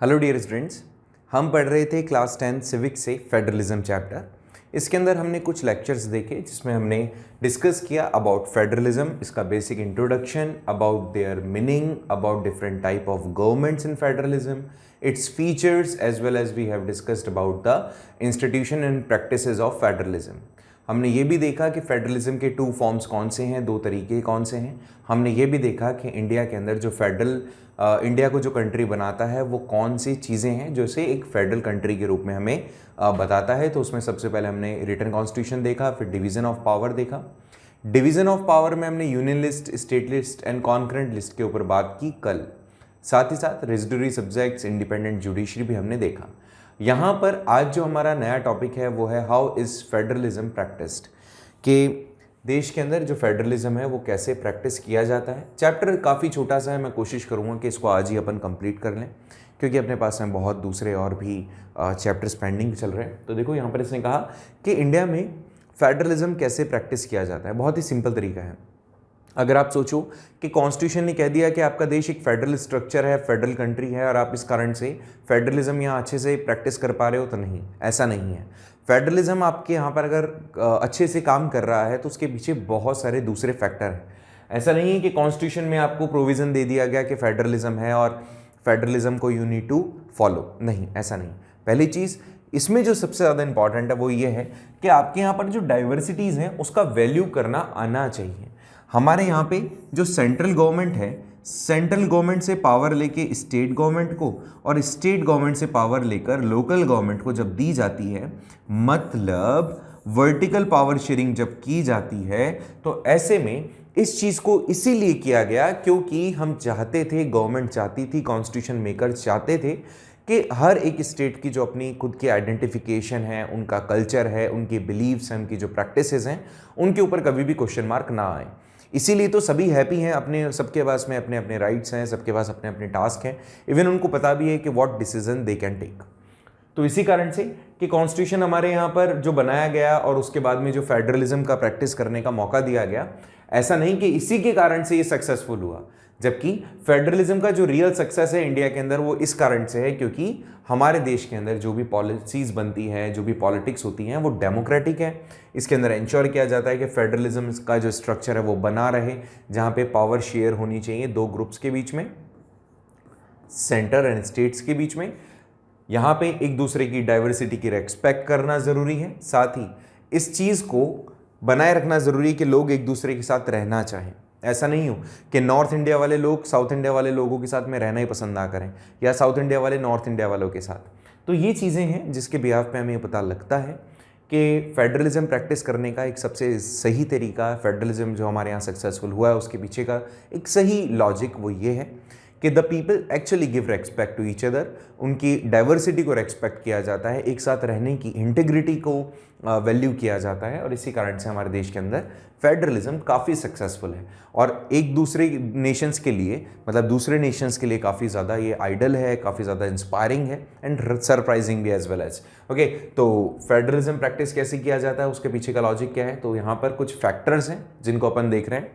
Hello dear students, हम पढ़ रहे थे क्लास 10 सिविक्स से फेडरलिज्म चैप्टर। इसके अंदर हमने कुछ लेक्चर्स देखे जिसमें हमने डिस्कस किया अबाउट फेडरलिज्म, इसका basic introduction, about their meaning, about different type of governments in federalism, its features, as well as we have discussed about the institution and practices of federalism. हमने ये भी देखा कि फेडरलिज्म के two forms कौन से हैं, दो तरीके कौन से हैं। हमने ये भी देखा कि इंडिया के अंदर जो इंडिया को जो कंट्री बनाता है वो कौन सी चीज़ें हैं जो इसे एक फेडरल कंट्री के रूप में हमें बताता है। तो उसमें सबसे पहले हमने रिटन कॉन्स्टिट्यूशन देखा, फिर डिवीज़न ऑफ पावर देखा। डिवीज़न ऑफ पावर में हमने union list, state list and concurrent list के ऊपर बात की कल। साथ ही साथ रेजिडरी सब्जेक्ट्स, इंडिपेंडेंट जुडिशरी भी हमने देखा। यहाँ पर आज जो हमारा नया टॉपिक है वो है हाउ इज़ फेडरलिज्म प्रैक्टिस्ड, कि देश के अंदर जो फेडरलिज्म है वो कैसे प्रैक्टिस किया जाता है। चैप्टर काफ़ी छोटा सा है, मैं कोशिश करूँगा कि इसको आज ही अपन कंप्लीट कर लें क्योंकि अपने पास में बहुत दूसरे और भी चैप्टर्स पेंडिंग चल रहे हैं। तो देखो यहाँ पर इसने कहा कि इंडिया में फेडरलिज्म कैसे प्रैक्टिस किया जाता है। बहुत ही सिंपल तरीका है। अगर आप सोचो कि कॉन्स्टिट्यूशन ने कह दिया कि आपका देश एक फेडरल स्ट्रक्चर है, फेडरल कंट्री है, और आप इस कारण से फेडरलिज्म यहाँ अच्छे से प्रैक्टिस कर पा रहे हो, तो नहीं, ऐसा नहीं है। फेडरलिज्म आपके यहाँ पर अगर अच्छे से काम कर रहा है तो उसके पीछे बहुत सारे दूसरे फैक्टर हैं। ऐसा नहीं है कि कॉन्स्टिट्यूशन में आपको प्रोविज़न दे दिया गया कि फेडरलिज्म है और फेडरलिज्म को यू नीड टू फॉलो, नहीं, ऐसा नहीं। पहली चीज़ इसमें जो सबसे ज़्यादा इंपॉर्टेंट है वो ये है कि आपके यहाँ पर जो डाइवर्सिटीज़ हैं उसका वैल्यू करना आना चाहिए। हमारे यहाँ पे जो सेंट्रल गवर्नमेंट है, सेंट्रल गवर्नमेंट से पावर लेके स्टेट गवर्नमेंट को और स्टेट गवर्नमेंट से पावर लेकर लोकल गवर्नमेंट को जब दी जाती है, मतलब वर्टिकल पावर शेयरिंग जब की जाती है, तो ऐसे में इस चीज़ को इसीलिए किया गया क्योंकि हम चाहते थे, गवर्नमेंट चाहती थी, कॉन्स्टिट्यूशन मेकर चाहते थे कि हर एक स्टेट की जो अपनी खुद की आइडेंटिफिकेशन है, उनका कल्चर है, उनके बिलीव्स हैं, उनकी जो प्रैक्टिसेस हैं, उनके ऊपर कभी भी क्वेश्चन मार्क ना आए। इसीलिए तो सभी हैप्पी हैं, अपने सबके पास में अपने अपने राइट्स हैं, सबके पास अपने अपने टास्क हैं, इवन उनको पता भी है कि what decision they can take. तो इसी कारण से कि कॉन्स्टिट्यूशन हमारे यहाँ पर जो बनाया गया और उसके बाद में जो फेडरलिज्म का प्रैक्टिस करने का मौका दिया गया, ऐसा नहीं कि इसी के कारण से ये सक्सेसफुल हुआ, जबकि फेडरलिज्म का जो रियल सक्सेस है इंडिया के अंदर वो इस कारण से है क्योंकि हमारे देश के अंदर जो भी पॉलिसीज बनती हैं, जो भी पॉलिटिक्स होती हैं, वो डेमोक्रेटिक है। इसके अंदर इंश्योर किया जाता है कि फेडरलिज्म का जो स्ट्रक्चर है वो बना रहे, जहाँ पे पावर शेयर होनी चाहिए दो ग्रुप्स के बीच में, सेंटर एंड स्टेट्स के बीच में। यहाँ पे एक दूसरे की डाइवर्सिटी की रेस्पेक्ट करना ज़रूरी है। साथ ही इस चीज़ को बनाए रखना ज़रूरी है कि लोग एक दूसरे के साथ रहना चाहें। ऐसा नहीं हो कि नॉर्थ इंडिया वाले लोग साउथ इंडिया वाले लोगों के साथ में रहना ही पसंद ना करें, या साउथ इंडिया वाले नॉर्थ इंडिया वालों के साथ। तो ये चीज़ें हैं जिसके बिहाफ पे हमें पता लगता है कि फेडरलिज्म प्रैक्टिस करने का एक सबसे सही तरीका, फेडरलिज्म जो हमारे यहाँ सक्सेसफुल हुआ है उसके पीछे का एक सही लॉजिक वो ये है कि the people actually give respect to each other. उनकी डाइवर्सिटी को रेस्पेक्ट किया जाता है, एक साथ रहने की इंटीग्रिटी को वैल्यू किया जाता है, और इसी कारण से हमारे देश के अंदर फेडरलिज्म काफ़ी सक्सेसफुल है और एक दूसरे नेशंस के लिए, मतलब दूसरे नेशंस के लिए काफ़ी ज़्यादा ये आइडल है, काफ़ी ज़्यादा इंस्पायरिंग है एंड सरप्राइजिंग भी एज वेल एज। ओके, तो फेडरलिज्म प्रैक्टिस कैसे किया जाता है, उसके पीछे का लॉजिक क्या है, तो यहाँ पर कुछ फैक्टर्स हैं जिनको अपन देख रहे हैं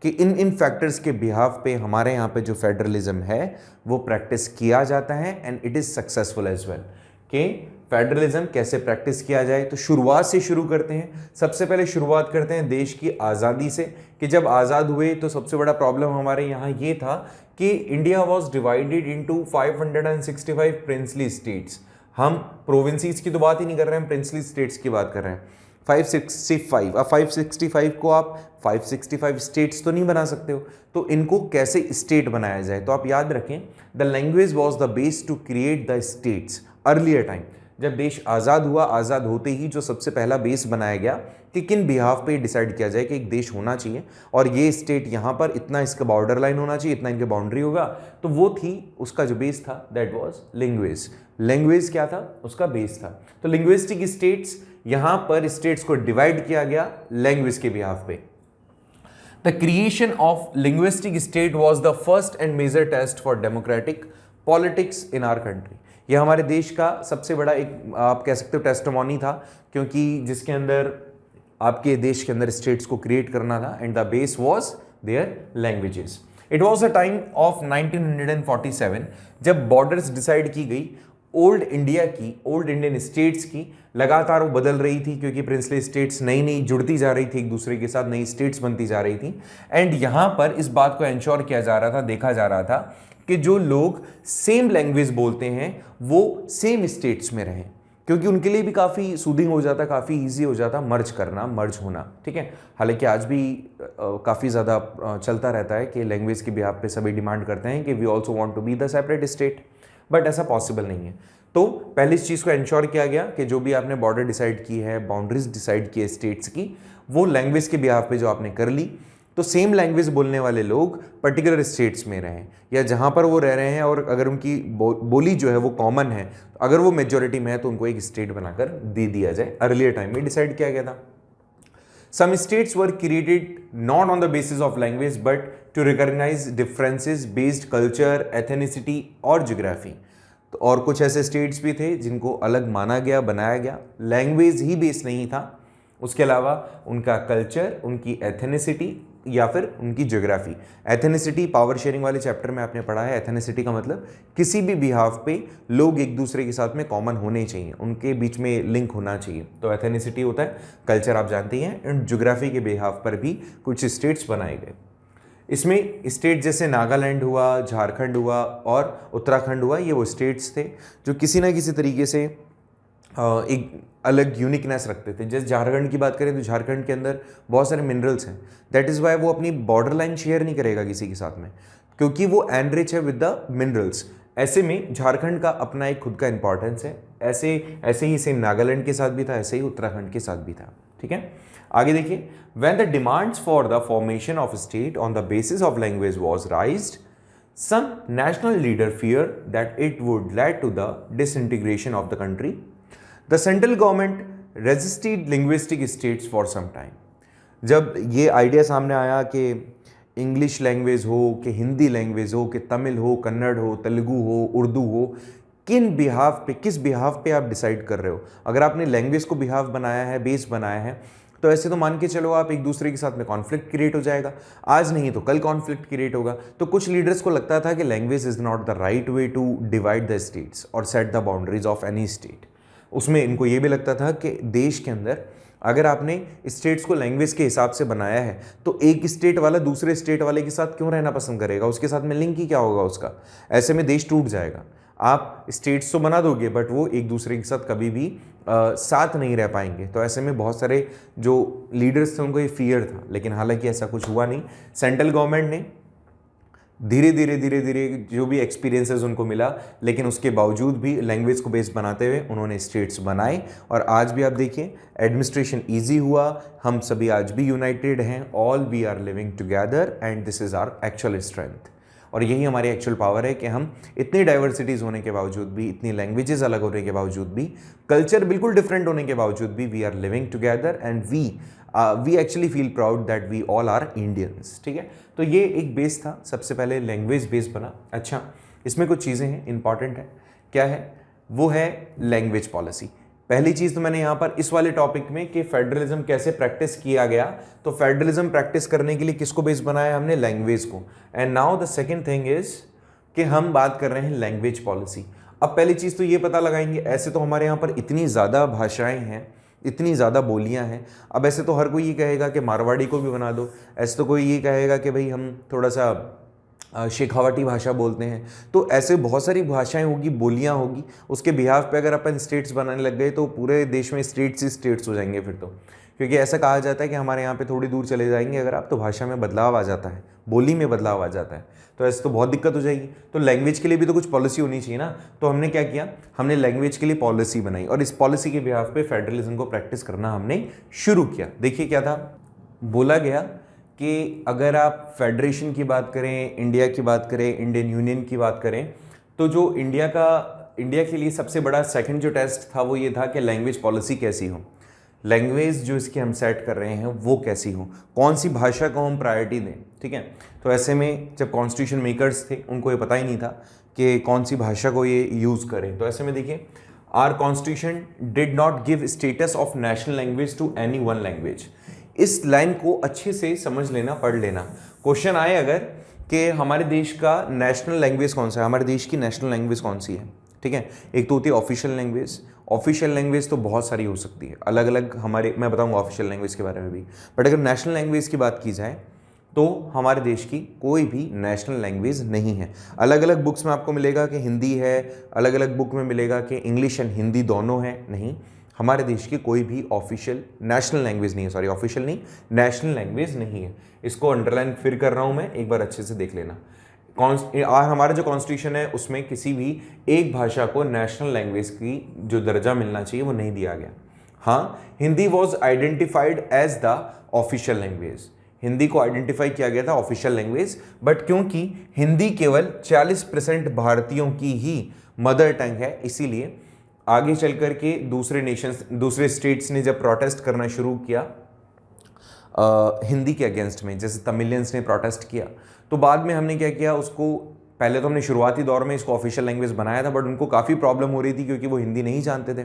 कि इन फैक्टर्स के बिहाफ पे हमारे यहाँ पे जो फेडरलिज्म है वो प्रैक्टिस किया जाता है and it is successful as well. कि फेडरलिज्म कैसे प्रैक्टिस किया जाए, तो शुरुआत से शुरू करते हैं। सबसे पहले शुरुआत करते हैं देश की आज़ादी से, कि जब आज़ाद हुए तो सबसे बड़ा प्रॉब्लम हमारे यहाँ ये था कि India was divided into 565 princely states. हम प्रोविंसीज की तो बात ही नहीं कर रहे हैं, हम प्रिंसली स्टेट्स की बात कर रहे हैं। 565, अब 565 को आप 565 स्टेट्स तो नहीं बना सकते हो, तो इनको कैसे स्टेट बनाया जाए। तो आप याद रखें, the language was the base to create the states. Earlier time जब देश आज़ाद हुआ, आज़ाद होते ही जो सबसे पहला बेस बनाया गया कि किन बिहाफ पे डिसाइड किया जाए कि एक देश होना चाहिए और ये स्टेट यहाँ पर इतना इसका बॉर्डर लाइन होना चाहिए, इतना इनके बाउंड्री होगा, तो वो थी उसका जो बेस था, दैट वाज लैंग्वेज। लैंग्वेज क्या था, उसका बेस था। तो लिंग्विस्टिक स्टेट्स, यहाँ पर स्टेट्स को डिवाइड किया गया लैंग्वेज के बिहाफ पे। The creation of linguistic state was the first and major test for democratic politics in our country. यह हमारे देश का सबसे बड़ा एक आप कह सकते हो टेस्टिमोनी था, क्योंकि जिसके अंदर आपके देश के अंदर स्टेट्स को क्रिएट करना था and the base was their languages. It was a time of 1947 जब बॉर्डर्स डिसाइड की गई ओल्ड इंडिया की, ओल्ड इंडियन स्टेट्स की लगातार वो बदल रही थी क्योंकि प्रिंसली स्टेट्स नई नई जुड़ती जा रही थी एक दूसरे के साथ, नई स्टेट्स बनती जा रही थी। एंड यहाँ पर इस बात को इंश्योर किया जा रहा था, देखा जा रहा था कि जो लोग सेम लैंग्वेज बोलते हैं वो सेम स्टेट्स में रहें, क्योंकि उनके लिए भी काफ़ी सूदिंग हो जाता, काफ़ी ईजी हो जाता मर्ज करना, मर्ज होना। ठीक है, हालांकि आज भी काफ़ी ज़्यादा चलता रहता है कि लैंग्वेज के बिहाफ पे सभी डिमांड करते हैं कि we also want to be the separate state, but ऐसा पॉसिबल नहीं है। तो पहले इस चीज़ को इंश्योर किया गया कि जो भी आपने बॉर्डर डिसाइड की है, बाउंड्रीज डिसाइड की है स्टेट्स की, वो लैंग्वेज के बिहाफ पे जो आपने कर ली, तो सेम लैंग्वेज बोलने वाले लोग पर्टिकुलर स्टेट्स में रहें या जहाँ पर वो रह रहे हैं, और अगर उनकी बोली जो है वो कॉमन है, अगर वो मेजॉरिटी में है तो उनको एक स्टेट बनाकर दे दिया जाए। अर्लियर टाइम में डिसाइड किया गया था। Some states were created not on the basis of language but to recognize differences based culture, ethnicity और geography। तो और कुछ ऐसे स्टेट्स भी थे जिनको अलग माना गया, बनाया गया, लैंग्वेज ही बेस नहीं था, उसके अलावा उनका कल्चर, उनकी एथेनिसिटी या फिर उनकी ज्योग्राफी। एथेनिसिटी पावर शेयरिंग वाले चैप्टर में आपने पढ़ा है। एथेनिसिटी का मतलब किसी भी बिहाफ पे लोग एक दूसरे के साथ में कॉमन होने चाहिए, उनके बीच में लिंक होना चाहिए, तो एथेनिसिटी होता है। कल्चर आप जानते ही हैं। एंड ज्योग्राफी के बिहाफ पर भी कुछ स्टेट्स बनाए गए। इसमें स्टेट जैसे नागालैंड हुआ, झारखंड हुआ और उत्तराखंड हुआ, ये वो स्टेट्स थे जो किसी ना किसी तरीके से एक अलग यूनिकनेस रखते थे। जैसे झारखंड की बात करें तो झारखंड के अंदर बहुत सारे मिनरल्स हैं, दैट इज़ वाई वो अपनी बॉर्डर लाइन शेयर नहीं करेगा किसी के साथ में, क्योंकि वो एनरिच है विद द मिनरल्स। ऐसे में झारखंड का अपना एक खुद का इंपॉर्टेंस है। ऐसे ही सेम नागालैंड के साथ भी था, ऐसे ही उत्तराखंड के साथ भी था। ठीक है, आगे देखिए। When the demands for the formation of state on the basis of language was राइज्ड, some national leader feared that it would lead to the disintegration of the country. The central government resisted linguistic states for some time. जब ये idea सामने आया कि English language हो, कि Hindi language हो, कि तमिल हो, कन्नड़ हो, तेलुगु हो, उर्दू हो, किस बिहाफ पे आप डिसाइड कर रहे हो। अगर आपने लैंग्वेज को बिहाफ बनाया है, बेस बनाया है, तो ऐसे तो मान के चलो आप एक दूसरे के साथ में कॉन्फ्लिक्ट क्रिएट हो जाएगा। आज नहीं तो कल कॉन्फ्लिक्ट क्रिएट होगा। तो कुछ लीडर्स को लगता था कि language is not the right way to divide the states और set the boundaries of any state. उसमें इनको ये भी लगता था कि देश के अंदर अगर आपने स्टेट्स को लैंग्वेज के हिसाब से बनाया है तो एक स्टेट वाला दूसरे स्टेट वाले के साथ क्यों रहना पसंद करेगा, उसके साथ में लिंक ही क्या होगा उसका। ऐसे में देश टूट जाएगा। आप स्टेट्स तो बना दोगे बट वो एक दूसरे के साथ कभी भी साथ नहीं रह पाएंगे। तो ऐसे में बहुत सारे जो लीडर्स थे उनको ये फियर था, लेकिन हालांकि ऐसा कुछ हुआ नहीं। सेंट्रल गवर्नमेंट ने धीरे धीरे जो भी एक्सपीरियंसेस उनको मिला, लेकिन उसके बावजूद भी लैंग्वेज को बेस बनाते हुए उन्होंने स्टेट्स बनाए। और आज भी आप देखिए एडमिनिस्ट्रेशन ईजी हुआ, हम सभी आज भी यूनाइटेड हैं, all we are living together and this is our actual strength. और यही हमारी एक्चुअल पावर है कि हम इतनी डाइवर्सिटीज़ होने के बावजूद भी, इतनी लैंग्वेजेस अलग होने के बावजूद भी, कल्चर बिल्कुल डिफरेंट होने के बावजूद भी, we are living together and we actually feel proud that we all are Indians. ठीक है, तो ये एक बेस था, सबसे पहले लैंग्वेज बेस बना। अच्छा, इसमें कुछ चीज़ें हैं इंपॉर्टेंट है, क्या है वो है लैंग्वेज पॉलिसी। पहली चीज़ तो मैंने यहाँ पर इस वाले टॉपिक में कि फेडरलिज्म कैसे प्रैक्टिस किया गया, तो फेडरलिज्म प्रैक्टिस करने के लिए किसको बेस बनाया हमने, लैंग्वेज को। And now the second thing is कि हम बात कर रहे हैं लैंग्वेज पॉलिसी। अब पहली चीज़ तो ये पता लगाएंगे, ऐसे तो हमारे यहाँ पर इतनी ज़्यादा भाषाएं हैं, इतनी ज़्यादा बोलियां हैं। अब ऐसे तो हर कोई ये कहेगा कि मारवाड़ी को भी बना दो, ऐसे तो कोई ये कहेगा कि भाई हम थोड़ा सा शेखावटी भाषा बोलते हैं। तो ऐसे बहुत सारी भाषाएं होगी, बोलियां होगी, उसके बिहाफ पे अगर अपन स्टेट्स बनाने लग गए तो पूरे देश में स्टेट्स ही स्टेट्स हो जाएंगे फिर तो। क्योंकि ऐसा कहा जाता है कि हमारे यहाँ पे थोड़ी दूर चले जाएंगे अगर आप, तो भाषा में बदलाव आ जाता है, बोली में बदलाव आ जाता है, तो ऐसे तो बहुत दिक्कत हो जाएगी। तो लैंग्वेज के लिए भी तो कुछ पॉलिसी होनी चाहिए ना। तो हमने क्या किया, हमने लैंग्वेज के लिए पॉलिसी बनाई और इस पॉलिसी के बिहाफ पे फेडरलिज्म को प्रैक्टिस करना हमने शुरू किया। देखिए क्या था, बोला गया कि अगर आप फेडरेशन की बात करें, इंडिया की बात करें, इंडियन यूनियन की बात करें, तो जो इंडिया के लिए सबसे बड़ा सेकंड जो टेस्ट था वो ये था कि लैंग्वेज पॉलिसी कैसी हो, लैंग्वेज जो इसकी हम सेट कर रहे हैं वो कैसी हो, कौन सी भाषा को हम प्रायोरिटी दें। ठीक है, तो ऐसे में जब कॉन्स्टिट्यूशन मेकर्स थे उनको ये पता ही नहीं था कि कौन सी भाषा को ये यूज़ करें। तो ऐसे में देखिए, our constitution did not give status of national language to any one language. इस लाइन को अच्छे से समझ लेना, पढ़ लेना। क्वेश्चन आए अगर कि हमारे देश का नेशनल लैंग्वेज कौन सा है, हमारे देश की नेशनल लैंग्वेज कौन सी है, ठीक है। एक तो होती है ऑफिशियल लैंग्वेज। ऑफिशियल लैंग्वेज तो बहुत सारी हो सकती है, अलग अलग हमारे, मैं बताऊंगा ऑफिशियल लैंग्वेज के बारे में भी। बट अगर नेशनल लैंग्वेज की बात की जाए तो हमारे देश की कोई भी नेशनल लैंग्वेज नहीं है। अलग अलग बुक्स में आपको मिलेगा कि हिंदी है, अलग अलग बुक में मिलेगा कि इंग्लिश एंड हिंदी दोनों है, नहीं, हमारे देश की कोई भी ऑफिशियल नेशनल लैंग्वेज नहीं है, सॉरी ऑफिशियल नहीं, नेशनल लैंग्वेज नहीं है। इसको अंडरलाइन फिर कर रहा हूं मैं, एक बार अच्छे से देख लेना। हमारा जो कॉन्स्टिट्यूशन है उसमें किसी भी एक भाषा को नेशनल लैंग्वेज की जो दर्जा मिलना चाहिए वो नहीं दिया गया। हाँ, Hindi was identified as the official language, Hindi को आइडेंटिफाई किया गया था ऑफिशियल लैंग्वेज, बट क्योंकि हिंदी केवल 40% भारतीयों की ही मदर टंग है, इसीलिए आगे चल करके दूसरे नेशंस, दूसरे स्टेट्स ने जब प्रोटेस्ट करना शुरू किया हिंदी के अगेंस्ट में, जैसे तमिलियंस ने प्रोटेस्ट किया, तो बाद में हमने क्या किया, उसको पहले तो हमने शुरुआती दौर में इसको ऑफिशियल लैंग्वेज बनाया था, बट उनको काफ़ी प्रॉब्लम हो रही थी क्योंकि वो हिंदी नहीं जानते थे,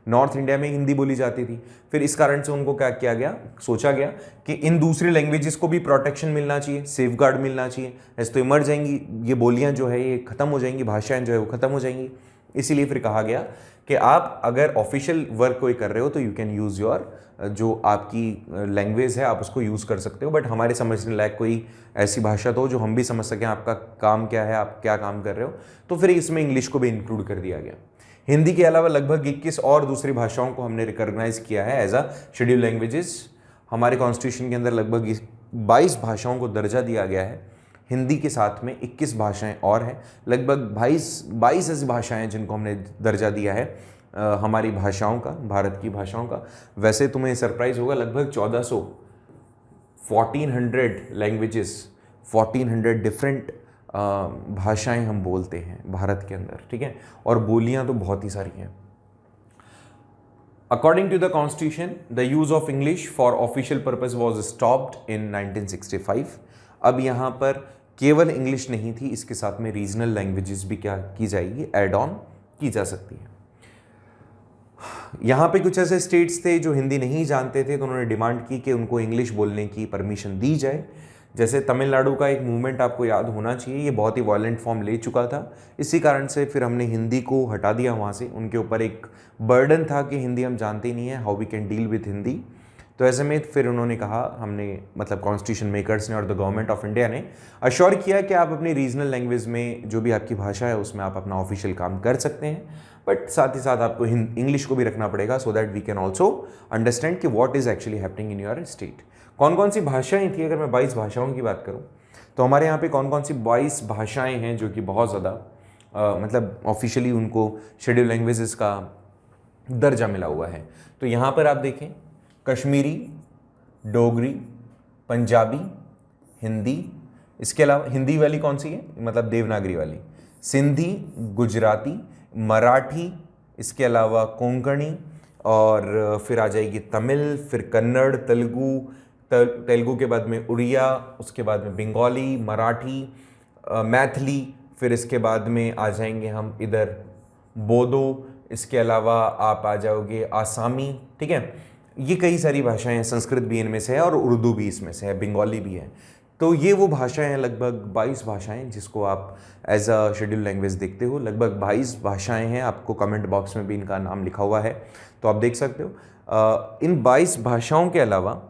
नॉर्थ इंडिया में हिंदी बोली जाती थी। फिर इस कारण से उनको क्या किया गया, सोचा गया कि इन दूसरी लैंग्वेजेस को भी प्रोटेक्शन मिलना चाहिए, सेफ गार्ड मिलना चाहिए, ऐसे तो ये मर जाएंगी, ये बोलियाँ जो है ये खत्म हो जाएंगी, भाषाएं जो है वो खत्म हो जाएंगी। इसीलिए फिर कहा गया कि आप अगर ऑफिशियल वर्क कोई कर रहे हो तो यू कैन यूज़ योर जो आपकी लैंग्वेज है आप उसको यूज़ कर सकते हो, बट हमारे समझने लायक कोई ऐसी भाषा तो जो हम भी समझ सकें आपका काम क्या है, आप क्या काम कर रहे हो, तो फिर इसमें इंग्लिश को भी इंक्लूड कर दिया गया। हिंदी के अलावा लगभग 21 और दूसरी भाषाओं को हमने रिकॉग्नाइज किया है एज अ शेड्यूल लैंग्वेजेस। हमारे कॉन्स्टिट्यूशन के अंदर लगभग 22 भाषाओं को दर्जा दिया गया है, हिंदी के साथ में 21 भाषाएं और हैं, लगभग 22 ऐसी भाषाएं जिनको हमने दर्जा दिया है हमारी भाषाओं का, भारत की भाषाओं का। वैसे तुम्हें सरप्राइज होगा, लगभग 1400 लैंग्वेजेस, 1400 डिफरेंट भाषाएं हम बोलते हैं भारत के अंदर, ठीक है, और बोलियां तो बहुत ही सारी हैं। According to the Constitution, the use of English for official purpose was stopped in 1965. अब यहाँ पर केवल इंग्लिश नहीं थी, इसके साथ में रीजनल लैंग्वेजेस भी क्या की जाएगी, एड ऑन की जा सकती है। यहाँ पे कुछ ऐसे स्टेट्स थे जो हिंदी नहीं जानते थे, तो उन्होंने डिमांड की कि उनको इंग्लिश बोलने की परमिशन दी जाए। जैसे तमिलनाडु का एक मूवमेंट आपको याद होना चाहिए, ये बहुत ही वायलेंट फॉर्म ले चुका था, इसी कारण से फिर हमने हिंदी को हटा दिया वहाँ से। उनके ऊपर एक बर्डन था कि हिंदी हम जानते ही नहीं है, how we can deal with Hindi. तो ऐसे में फिर उन्होंने कहा, हमने मतलब कॉन्स्टिट्यूशन मेकर्स ने और द गवर्नमेंट ऑफ इंडिया ने अश्योर किया कि आप अपनी रीजनल लैंग्वेज में जो भी आपकी भाषा है उसमें आप अपना ऑफिशियल काम कर सकते हैं, बट साथ ही साथ आपको इंग्लिश को भी रखना पड़ेगा, so that we can also understand कि what is actually happening in your state. कौन कौन सी भाषाएं थी, अगर मैं 22 भाषाओं की बात करूं तो हमारे यहाँ पे कौन कौन सी 22 भाषाएं हैं जो कि बहुत ज़्यादा मतलब ऑफिशियली उनको शेड्यूल लैंग्वेजेस का दर्जा मिला हुआ है। तो यहाँ पर आप देखें, कश्मीरी, डोगरी, पंजाबी, हिंदी, इसके अलावा हिंदी वाली कौन सी है, मतलब देवनागरी वाली, सिंधी, गुजराती, मराठी, इसके अलावा कोंकणी, और फिर आ जाएगी तमिल, फिर कन्नड़, तेलुगु के बाद में उड़िया, उसके बाद में बंगाली, मराठी, मैथिली, फिर इसके बाद में आ जाएंगे हम इधर बोडो, इसके अलावा आप आ जाओगे आसामी, ठीक है। ये कई सारी भाषाएं हैं, संस्कृत भी इनमें से है और उर्दू भी इसमें से है, बंगाली भी है। तो ये वो भाषाएं हैं, लगभग 22 भाषाएं जिसको आप एज अ शेड्यूल लैंग्वेज देखते हो। लगभग 22 भाषाएं हैं, आपको कमेंट बॉक्स में भी इनका नाम लिखा हुआ है तो आप देख सकते हो। इन 22 भाषाओं के अलावा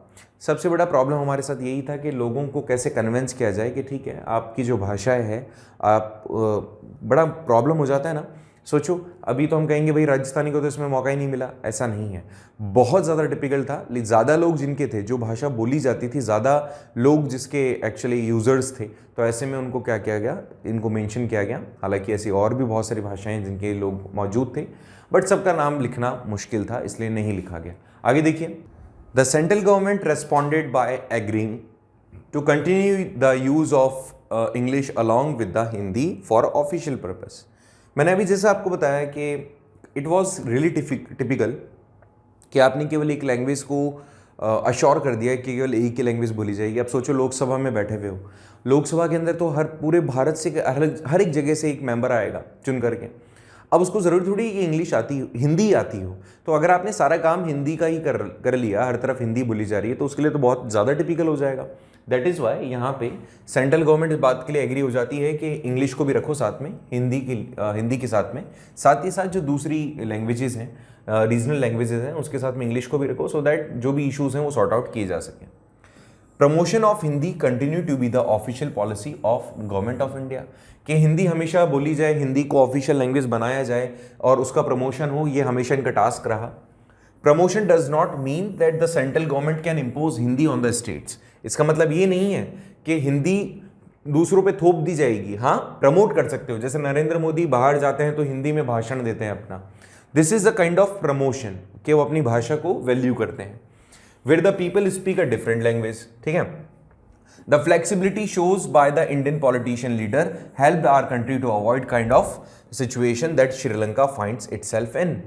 सबसे बड़ा प्रॉब्लम हमारे साथ यही था कि लोगों को कैसे कन्विंस किया जाए कि ठीक है आपकी जो भाषाएं है आप, बड़ा प्रॉब्लम हो जाता है ना। सोचो अभी तो हम कहेंगे भाई राजस्थानी को तो इसमें मौका ही नहीं मिला, ऐसा नहीं है, बहुत ज़्यादा डिफिकल्ट था। ज़्यादा लोग जिनके थे, जो भाषा बोली जाती थी, ज़्यादा लोग जिसके एक्चुअली यूज़र्स थे, तो ऐसे में उनको क्या किया गया, इनको मेंशन किया गया। हालांकि ऐसी और भी बहुत सारी भाषाएं जिनके लोग मौजूद थे, बट सबका नाम लिखना मुश्किल था, इसलिए नहीं लिखा गया। आगे देखिए, the central government responded by agreeing to continue the use of English along with the Hindi for official purpose. मैंने अभी जैसा आपको बताया कि इट वॉज रियली टिपिकल कि आपने केवल एक लैंग्वेज को अश्योर कर दिया कि केवल एक ही लैंग्वेज बोली जाएगी। अब सोचो लोकसभा में बैठे हुए हो, लोकसभा के अंदर तो हर पूरे भारत से हर एक जगह से एक मेंबर आएगा चुन करके। अब उसको ज़रूर थोड़ी कि इंग्लिश आती हो, हिंदी आती हो, तो अगर आपने सारा काम हिंदी का ही कर लिया, हर तरफ हिंदी बोली जा रही है, तो उसके लिए तो बहुत ज़्यादा टिपिकल हो जाएगा। दैट इज़ वाई यहाँ पे सेंट्रल गवर्नमेंट इस बात के लिए एग्री हो जाती है कि इंग्लिश को भी रखो साथ में, हिंदी के साथ ही साथ जो दूसरी लैंग्वेजेस हैं, रीजनल लैंग्वेजेस हैं, उसके साथ में इंग्लिश को भी रखो, सो दैट जो भी इश्यूज़ हैं वो सॉर्ट आउट किए जा सकें। Promotion of Hindi continue to be the official policy of government of India, कि हिंदी हमेशा बोली जाए, हिंदी को ऑफिशियल लैंग्वेज बनाया जाए और उसका प्रमोशन हो, ये हमेशा इनका टास्क रहा। Promotion does not mean that the central government can impose Hindi on the states. इसका मतलब ये नहीं है कि हिंदी दूसरों पे थोप दी जाएगी। हाँ, प्रमोट कर सकते हो, जैसे नरेंद्र मोदी बाहर जाते हैं तो हिंदी में भाषण देते हैं अपना, this is the kind of promotion कि वो अपनी भाषा को वैल्यू करते हैं। Where the people speak a different language, ठीक है। The flexibility shows by the Indian politician leader help our country to avoid kind of situation that Sri Lanka finds itself in.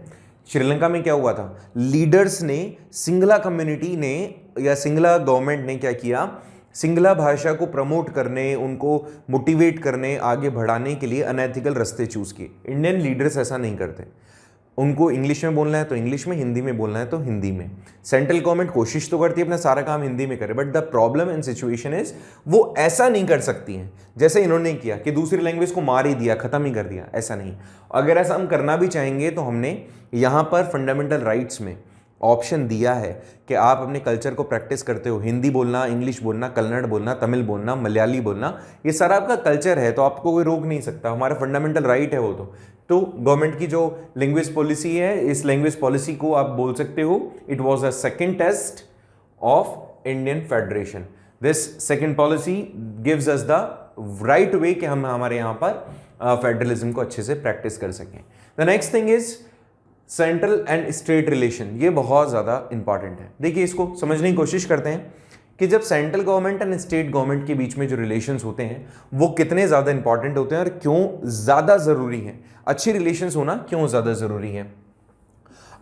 Sri Lanka में क्या हुआ था, लीडर्स ने, सिंगला कम्युनिटी ने या सिंगला गवर्नमेंट ने क्या किया, सिंगला भाषा को प्रमोट करने, उनको मोटिवेट करने, आगे बढ़ाने के लिए अनएथिकल रास्ते चूज किए। इंडियन लीडर्स ऐसा नहीं करते, उनको इंग्लिश में बोलना है तो इंग्लिश में, हिंदी में बोलना है तो हिंदी में। सेंट्रल गवर्नमेंट कोशिश तो करती है अपना सारा काम हिंदी में करे, but the problem and situation is वो ऐसा नहीं कर सकती हैं जैसे इन्होंने किया कि दूसरी लैंग्वेज को मार ही दिया, खत्म ही कर दिया, ऐसा नहीं। अगर ऐसा हम करना भी चाहेंगे तो हमने यहाँ पर फंडामेंटल राइट्स में ऑप्शन दिया है कि आप अपने कल्चर को प्रैक्टिस करते हो, हिंदी बोलना, इंग्लिश बोलना, कन्नड़ बोलना, तमिल बोलना, मलयाली बोलना, ये सारा आपका कल्चर है, तो आपको कोई रोक नहीं सकता, हमारा फंडामेंटल राइट है वो। तो गवर्नमेंट की जो लैंग्वेज पॉलिसी है, इस लैंग्वेज पॉलिसी को आप बोल सकते हो it was a second test of Indian federation. This second policy gives us the right way कि हम हमारे यहाँ पर फेडरलिज्म को अच्छे से प्रैक्टिस कर सकें। The next thing is central and state relation, ये बहुत ज़्यादा इंपॉर्टेंट है। देखिए, इसको समझने की कोशिश करते हैं कि जब central government and state government के बीच में जो रिलेशंस होते हैं वो कितने ज़्यादा इंपॉर्टेंट होते हैं और क्यों ज़्यादा ज़रूरी हैं, अच्छी रिलेशंस होना क्यों ज़्यादा ज़रूरी है।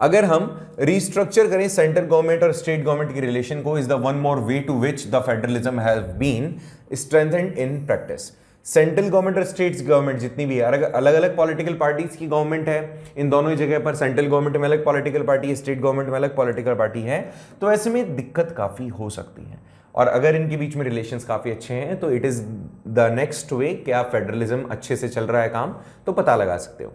अगर हम रिस्ट्रक्चर करें सेंट्रल गवर्नमेंट और स्टेट गवर्नमेंट की रिलेशन को, is the one more way to which the federalism has been strengthened in practice. Central government और स्टेट्स गवर्नमेंट जितनी भी अलग अलग पॉलिटिकल पार्टीज की गवर्नमेंट है, इन दोनों ही जगह पर सेंट्रल गवर्नमेंट में अलग पॉलिटिकल पार्टी है, स्टेट गवर्नमेंट में अलग पॉलिटिकल पार्टी है, तो ऐसे में दिक्कत काफ़ी हो सकती है। और अगर इनके बीच में रिलेशंस काफ़ी अच्छे हैं तो इट इज़ द नेक्स्ट वे कि आप फेडरलिज्म अच्छे से चल रहा है काम तो पता लगा सकते हो।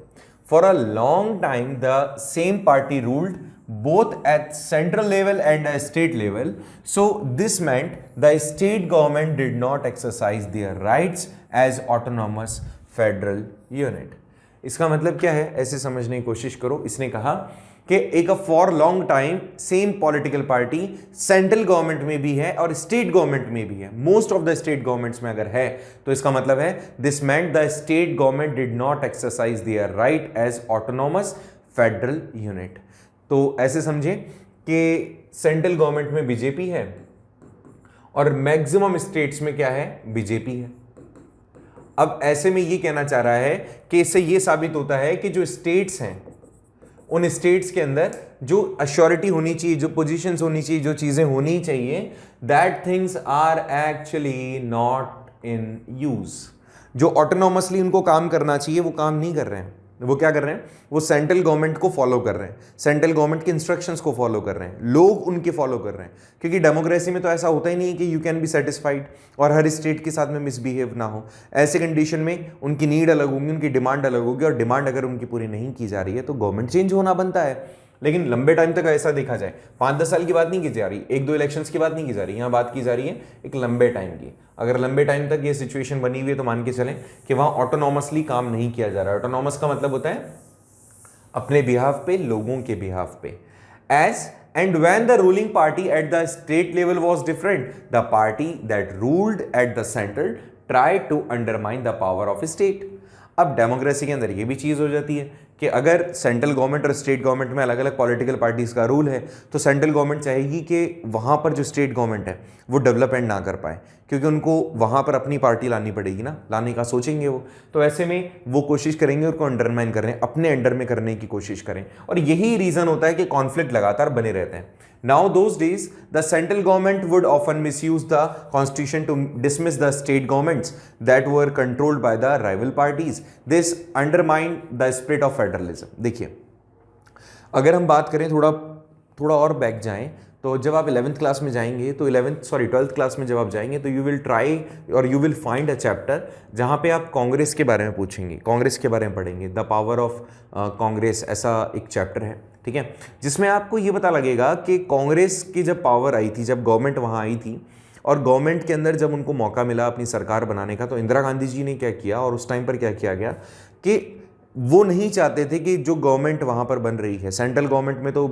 For a long time the same party ruled both at central level and at state level, so this meant the state government did not exercise their rights as autonomous federal unit. इसका मतलब क्या है, ऐसे समझने की कोशिश करो। इसने कहा कि एक for long time same political party central government में भी है और स्टेट गवर्नमेंट में भी है, most of the state governments में अगर है तो इसका मतलब है this meant the state government did not exercise their right as autonomous federal unit. तो ऐसे समझें कि सेंट्रल गवर्नमेंट में बीजेपी है और मैक्सिमम स्टेट्स में क्या है, बीजेपी है। अब ऐसे में ये कहना चाह रहा है कि इससे ये साबित होता है कि जो स्टेट्स हैं उन स्टेट्स के अंदर जो अश्योरिटी होनी चाहिए, जो पोजीशंस होनी चाहिए, जो चीजें होनी चाहिए, that things are actually not in use. जो ऑटोनॉमसली उनको काम करना चाहिए वो काम नहीं कर रहे हैं। वो क्या कर रहे हैं, वो सेंट्रल गवर्नमेंट को फॉलो कर रहे हैं, सेंट्रल गवर्नमेंट के इंस्ट्रक्शंस को फॉलो कर रहे हैं, लोग उनके फॉलो कर रहे हैं। क्योंकि डेमोक्रेसी में तो ऐसा होता ही नहीं है कि यू कैन बी सेटिस्फाइड और हर स्टेट के साथ में मिसबिहेव ना हो। ऐसे कंडीशन में उनकी नीड अलग होगी, उनकी डिमांड अलग होगी, और डिमांड अगर उनकी पूरी नहीं की जा रही है तो गवर्नमेंट चेंज होना बनता है। लेकिन लंबे टाइम तक ऐसा देखा जाए, 5-10 साल की बात नहीं की जा रही, 1-2 इलेक्शंस की बात नहीं की जा रही, यहाँ बात की जा रही है एक लंबे टाइम की। अगर लंबे टाइम तक ये सिचुएशन बनी हुई है तो मान के चलें कि वहाँ ऑटोनॉमसली काम नहीं किया जा रहा है। ऑटोनॉमस का मतलब होता है अपने बिहाफ पे, लोगों के बिहाफ पे। As and when the ruling party at the state level was different, the party that ruled at the central tried to undermine the power of state. अब डेमोक्रेसी के अंदर ये भी चीज़ हो जाती है कि अगर सेंट्रल गवर्नमेंट और स्टेट गवर्नमेंट में अलग अलग पॉलिटिकल पार्टीज़ का रूल है तो सेंट्रल गवर्नमेंट चाहेगी कि वहाँ पर जो स्टेट गवर्नमेंट है वो डेवलपमेंट ना कर पाए, क्योंकि उनको वहाँ पर अपनी पार्टी लानी पड़ेगी ना, लाने का सोचेंगे वो। तो ऐसे में वो कोशिश करेंगे उनको अंडरमाइन करने, अपने अंडर में करने की कोशिश करें, और यही रीज़न होता है कि कॉन्फ्लिक्ट लगातार बने रहते हैं। Now those days the central government would often misuse the constitution to dismiss the state governments that were controlled by the rival parties. This undermined the spirit of federalism. देखिए, अगर हम बात करें थोड़ा और बैक जाएं तो जब आप 11th क्लास में जाएंगे तो 12th क्लास में जब आप जाएंगे तो यू विल ट्राई और you will find a chapter जहाँ पे आप कांग्रेस के बारे में पूछेंगे, कांग्रेस के बारे में पढ़ेंगे, द पावर ऑफ कांग्रेस, ऐसा एक चैप्टर है, ठीक है, जिसमें आपको ये पता लगेगा कि कांग्रेस की जब पावर आई थी, जब गवर्नमेंट वहाँ आई थी और गवर्नमेंट के अंदर जब उनको मौका मिला अपनी सरकार बनाने का, तो इंदिरा गांधी जी ने क्या किया और उस टाइम पर क्या किया गया कि वो नहीं चाहते थे कि जो गवर्नमेंट वहाँ पर बन रही है, सेंट्रल गवर्नमेंट में तो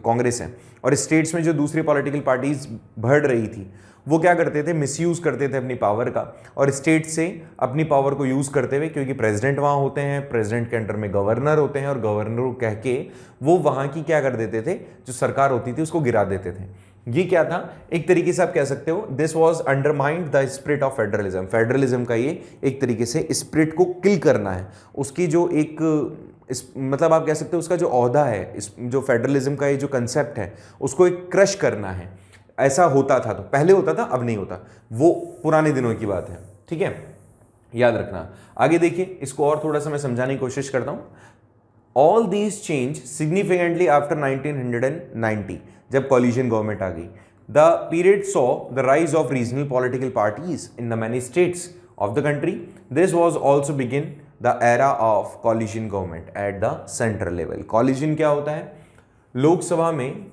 कांग्रेस है और स्टेट्स में जो दूसरी पॉलिटिकल पार्टीज बढ़ रही थी वो क्या करते थे, मिसयूज़ करते थे अपनी पावर का और स्टेट से अपनी पावर को यूज़ करते हुए, क्योंकि प्रेसिडेंट वहाँ होते हैं, प्रेसिडेंट के अंडर में गवर्नर होते हैं और गवर्नर को कह के वो वहाँ की क्या कर देते थे, जो सरकार होती थी उसको गिरा देते थे। ये क्या था, एक तरीके से आप कह सकते हो this was undermined the spirit of federalism. Federalism का ये एक तरीके से स्पिरिट को किल करना है, उसकी जो एक मतलब आप कह सकते हो उसका जो ओहदा है, जो फेडरलिज्म का ये जो कंसेप्ट है उसको एक क्रश करना है। ऐसा होता था, तो पहले होता था, अब नहीं होता, वो पुराने दिनों की बात है, ठीक है, याद रखना। आगे देखिए, इसको और थोड़ा सा मैं समझाने की कोशिश करता हूं। All these change significantly after 1990, जब कॉलिजन गवर्नमेंट आ गई। The period saw the rise of regional political parties in the many states of the country. This was also begin the era of collision government at the central level. Collision क्या होता है, लोकसभा में,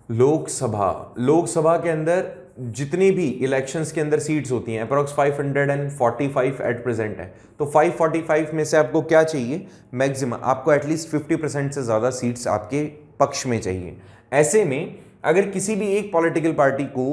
लोकसभा के अंदर जितनी भी elections के अंदर सीट्स होती हैं, अप्रॉक्स 545 एट प्रेजेंट है, तो 545 में से आपको क्या चाहिए, मैक्सिमम आपको एटलीस्ट 50% से ज़्यादा सीट्स आपके पक्ष में चाहिए। ऐसे में अगर किसी भी एक पॉलिटिकल पार्टी को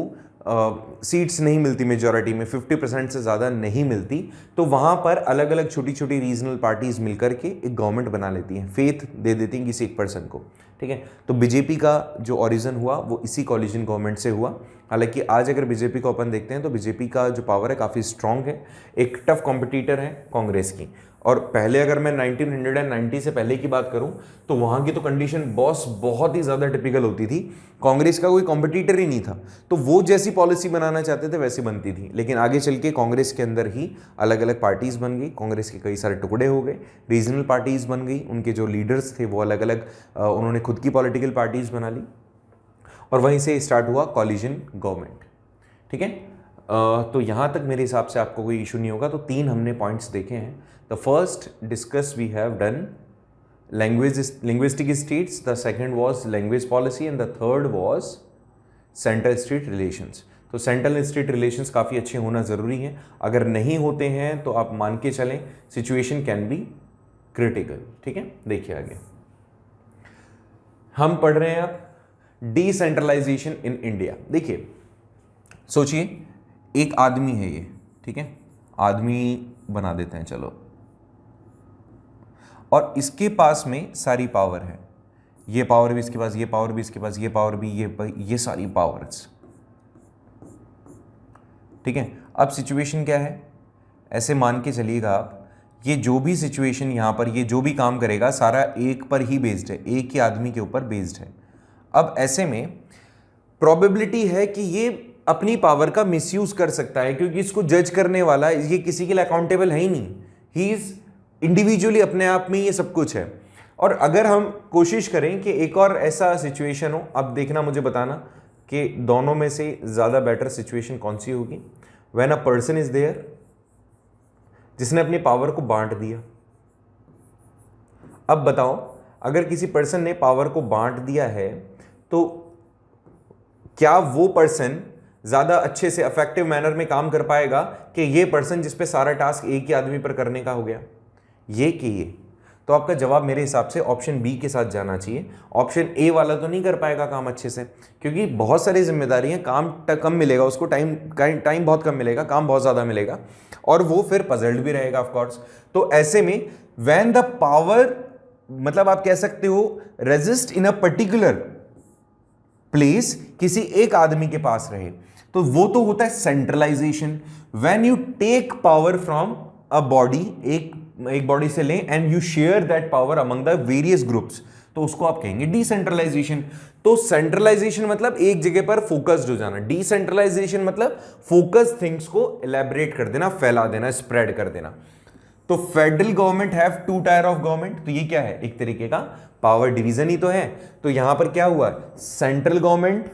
सीट्स नहीं मिलती, मेजॉरिटी में 50% से ज़्यादा नहीं मिलती, तो वहाँ पर अलग अलग छोटी छोटी रीजनल पार्टीज मिलकर के एक गवर्नमेंट बना लेती हैं, फेथ दे देती हैं किसी एक पर्सन को, ठीक है। तो बीजेपी का जो ओरिजिन हुआ वो इसी कॉलिजन गवर्नमेंट से हुआ। हालांकि आज अगर बीजेपी को अपन देखते हैं तो बीजेपी का जो पावर है काफ़ी स्ट्रांग है, एक टफ कॉम्पिटिटर है कांग्रेस की। और पहले अगर मैं 1990 से पहले की बात करूं तो वहां की तो कंडीशन बहुत ही ज़्यादा टिपिकल होती थी, कांग्रेस का कोई कॉम्पिटिटर ही नहीं था, तो वो जैसी पॉलिसी बनाना चाहते थे वैसी बनती थी। लेकिन आगे चल के कांग्रेस के अंदर ही अलग अलग पार्टीज़ बन गई, कांग्रेस के कई सारे टुकड़े हो गए, रीजनल पार्टीज़ बन गई, उनके जो लीडर्स थे वो अलग अलग उन्होंने खुद की पॉलिटिकल पार्टीज़ बना ली और वहीं से स्टार्ट हुआ कॉलिजन गवर्नमेंट, ठीक है। तो यहाँ तक मेरे हिसाब से आपको कोई इशू नहीं होगा। तो 3 हमने पॉइंट्स देखे हैं। The first discuss we have done linguistic states, the second was language policy and the third was central state relations. तो सेंट्रल स्टेट रिलेशंस काफ़ी अच्छे होना ज़रूरी है, अगर नहीं होते हैं तो आप मान के चलें सिचुएशन कैन बी क्रिटिकल, ठीक है। देखिए आगे हम पढ़ रहे हैं अब डिसेंट्रलाइजेशन इन इंडिया। देखिए सोचिए एक आदमी है ये, ठीक है, आदमी बना देते हैं चलो, और इसके पास में सारी पावर है, ये पावर भी इसके पास, ये पावर भी इसके पास, ये पावर भी, ये सारी पावर्स, ठीक है। अब सिचुएशन क्या है, ऐसे मान के चलिएगा आप, ये जो भी सिचुएशन यहाँ पर, ये जो भी काम करेगा सारा एक पर ही बेस्ड है, एक ही आदमी के ऊपर बेस्ड है। अब ऐसे में प्रोबेबिलिटी है कि ये अपनी पावर का मिसयूज कर सकता है, क्योंकि इसको जज करने वाला ये किसी के लिए अकाउंटेबल है ही नहीं, ही इज इंडिविजुअली अपने आप में ये सब कुछ है। और अगर हम कोशिश करें कि एक और ऐसा सिचुएशन हो, अब देखना मुझे बताना कि दोनों में से ज़्यादा बेटर सिचुएशन कौन सी होगी। When a person is there, जिसने अपनी पावर को बांट दिया। अब बताओ अगर किसी पर्सन ने पावर को बांट दिया है तो क्या वो पर्सन ज़्यादा अच्छे से इफेक्टिव मैनर में काम कर पाएगा कि ये पर्सन जिस पे सारा टास्क एक ही आदमी पर करने का हो गया, ये कि ये? तो आपका जवाब मेरे हिसाब से ऑप्शन बी के साथ जाना चाहिए। ऑप्शन ए वाला तो नहीं कर पाएगा काम अच्छे से, क्योंकि बहुत सारी जिम्मेदारी हैं, काम कम मिलेगा उसको, टाइम बहुत कम मिलेगा, काम बहुत ज़्यादा मिलेगा, और वो फिर पजल्ड भी रहेगा ऑफ कोर्स। तो ऐसे में व्हेन द पावर, मतलब आप कह सकते हो resist in a particular place, किसी एक आदमी के पास रहे, तो वो तो होता है centralisation. When you take power from a body, एक बॉडी से लें and you share that power among the various groups, तो उसको आप कहेंगे डिसेंट्रलाइजेशन। तो सेंट्रलाइजेशन मतलब एक जगह पर फोकस्ड हो जाना, डिसेंट्रलाइजेशन मतलब फोकस थिंग्स को एलैबोरेट कर देना, फैला देना, स्प्रेड कर देना। तो federal government have 2 tyre of government, तो ये क्या है, एक तरीके का पावर डिवीजन ही तो है। तो यहां पर क्या हुआ, सेंट्रल गवर्नमेंट